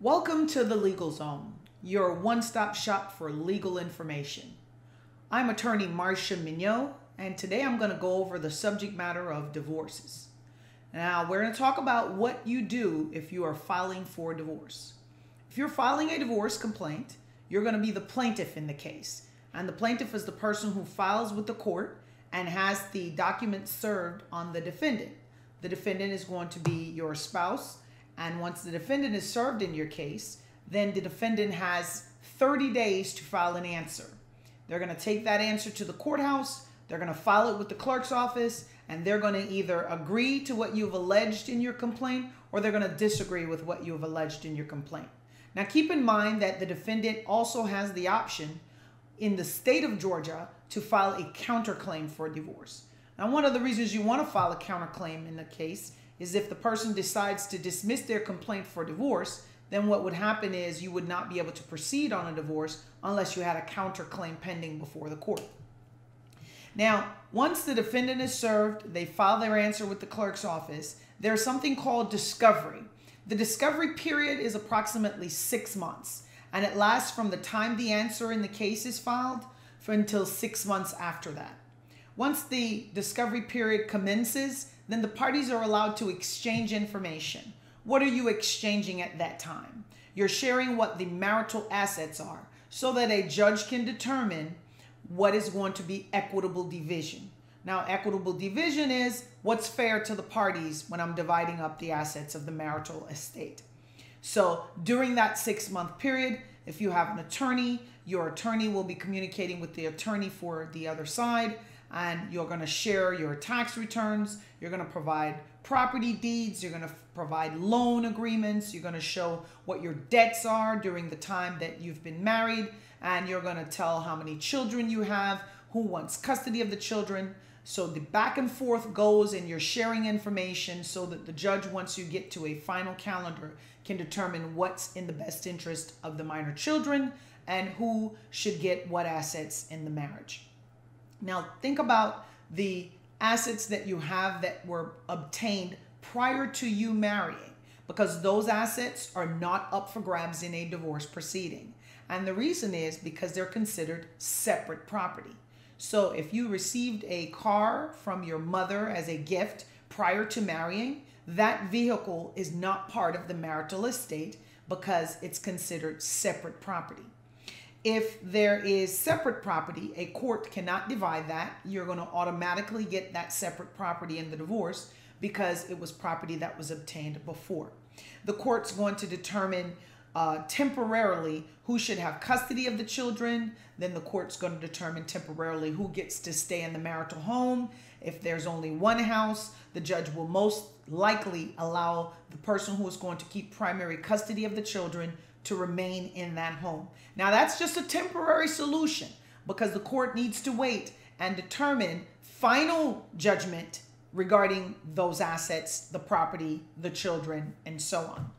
Welcome to the Legal Zone, your one-stop shop for legal information. I'm attorney Marsha Mignott, and today I'm going to go over the subject matter of divorces. Now, we're going to talk about what you do if you are filing for divorce. If you're filing a divorce complaint, you're going to be the plaintiff in the case, and the plaintiff is the person who files with the court and has the documents served on the defendant. The defendant is going to be your spouse. And once the defendant is served in your case, then the defendant has 30 days to file an answer. They're going to take that answer to the courthouse, they're going to file it with the clerk's office, and they're going to either agree to what you've alleged in your complaint or they're going to disagree with what you've alleged in your complaint. Now keep in mind that the defendant also has the option in the state of Georgia to file a counterclaim for divorce. Now, one of the reasons you want to file a counterclaim in the case is if the person decides to dismiss their complaint for divorce, then what would happen is you would not be able to proceed on a divorce unless you had a counterclaim pending before the court. Now, once the defendant is served, they file their answer with the clerk's office, there's something called discovery. The discovery period is approximately 6 months, and it lasts from the time the answer in the case is filed until 6 months after that. Once the discovery period commences, then the parties are allowed to exchange information. What are you exchanging at that time? You're sharing what the marital assets are so that a judge can determine what is going to be equitable division. Now, equitable division is what's fair to the parties when I'm dividing up the assets of the marital estate. So during that 6-month period, if you have an attorney, your attorney will be communicating with the attorney for the other side, and you're going to share your tax returns, you're going to provide property deeds, you're going to provide loan agreements, you're going to show what your debts are during the time that you've been married, and you're going to tell how many children you have, who wants custody of the children. So the back and forth goes, and you're sharing information so that the judge, once you get to a final calendar, can determine what's in the best interest of the minor children and who should get what assets in the marriage. Now, think about the assets that you have that were obtained prior to you marrying, because those assets are not up for grabs in a divorce proceeding. And the reason is because they're considered separate property. So if you received a car from your mother as a gift prior to marrying, that vehicle is not part of the marital estate because it's considered separate property. If there is separate property, a court cannot divide that. You're going to automatically get that separate property in the divorce because it was property that was obtained before. The court's going to determine temporarily who should have custody of the children. Then the court's going to determine temporarily who gets to stay in the marital home. If there's only one house, the judge will most likely allow the person who is going to keep primary custody of the children to remain in that home. Now, that's just a temporary solution because the court needs to wait and determine final judgment regarding those assets, the property, the children, and so on.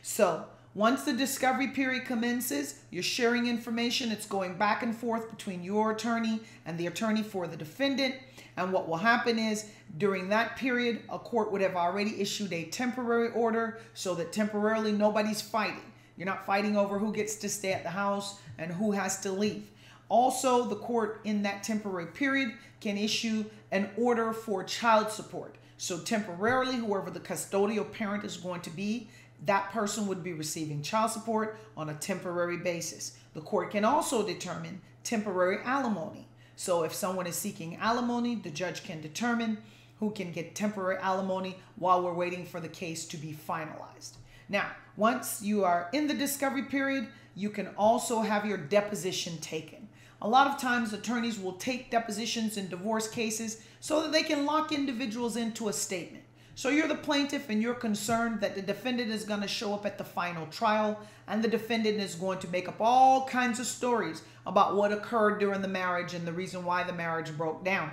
So once the discovery period commences, you're sharing information. It's going back and forth between your attorney and the attorney for the defendant. And what will happen is during that period, a court would have already issued a temporary order so that temporarily nobody's fighting. You're not fighting over who gets to stay at the house and who has to leave. Also, the court in that temporary period can issue an order for child support. So temporarily, whoever the custodial parent is going to be, that person would be receiving child support on a temporary basis. The court can also determine temporary alimony. So if someone is seeking alimony, the judge can determine who can get temporary alimony while we're waiting for the case to be finalized. Now, once you are in the discovery period, you can also have your deposition taken. A lot of times attorneys will take depositions in divorce cases so that they can lock individuals into a statement. So you're the plaintiff and you're concerned that the defendant is going to show up at the final trial, and the defendant is going to make up all kinds of stories about what occurred during the marriage and the reason why the marriage broke down.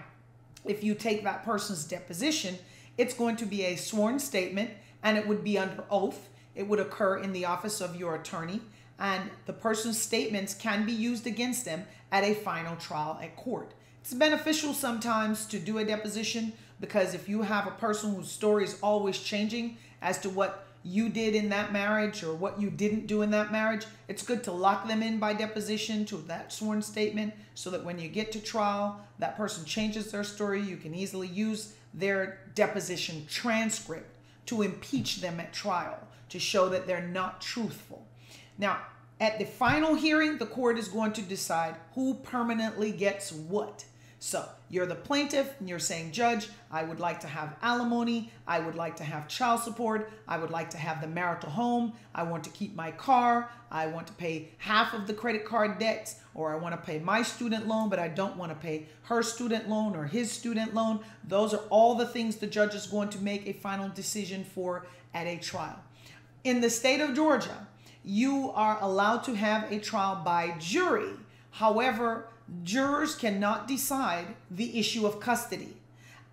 If you take that person's deposition, it's going to be a sworn statement and it would be under oath. It would occur in the office of your attorney, and the person's statements can be used against them at a final trial at court. It's beneficial sometimes to do a deposition because if you have a person whose story is always changing as to what you did in that marriage or what you didn't do in that marriage, it's good to lock them in by deposition to that sworn statement so that when you get to trial, that person changes their story. You can easily use their deposition transcript to impeach them at trial to show that they're not truthful. Now, at the final hearing, the court is going to decide who permanently gets what. So you're the plaintiff and you're saying, Judge, I would like to have alimony. I would like to have child support. I would like to have the marital home. I want to keep my car. I want to pay half of the credit card debts, or I want to pay my student loan, but I don't want to pay her student loan or his student loan. Those are all the things the judge is going to make a final decision for at a trial. In the state of Georgia, you are allowed to have a trial by jury. However, jurors cannot decide the issue of custody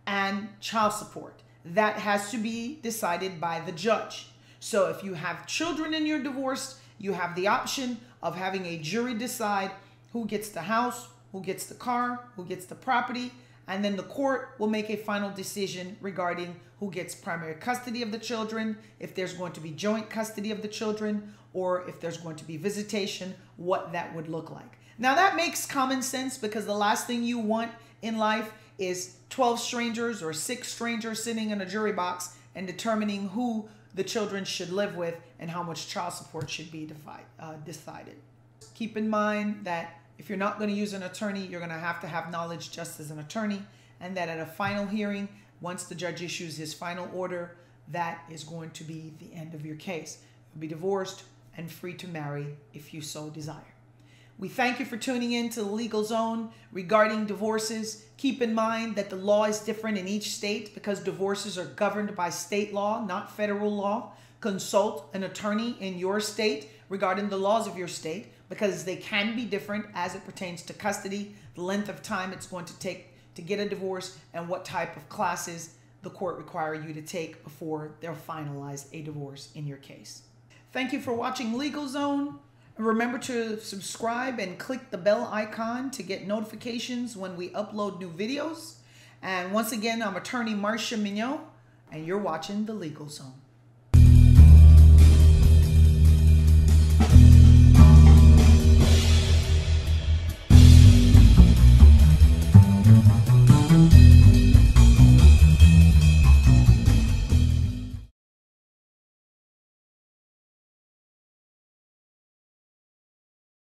and child support. That has to be decided by the judge. So if you have children and you're divorced, you have the option of having a jury decide who gets the house, who gets the car, who gets the property, and then the court will make a final decision regarding who gets primary custody of the children, if there's going to be joint custody of the children, or if there's going to be visitation, what that would look like. Now that makes common sense, because the last thing you want in life is 12 strangers or 6 strangers sitting in a jury box and determining who the children should live with and how much child support should be decided. Keep in mind that if you're not going to use an attorney, you're going to have knowledge just as an attorney, and that at a final hearing, once the judge issues his final order, that is going to be the end of your case. You'll be divorced and free to marry if you so desire. We thank you for tuning in to the Legal Zone regarding divorces. Keep in mind that the law is different in each state because divorces are governed by state law, not federal law. Consult an attorney in your state regarding the laws of your state, because they can be different as it pertains to custody, the length of time it's going to take to get a divorce, and what type of classes the court require you to take before they'll finalize a divorce in your case. Thank you for watching Legal Zone. Remember to subscribe and click the bell icon to get notifications when we upload new videos. And once again, I'm attorney Marsha Mignott, and you're watching the Legal Zone.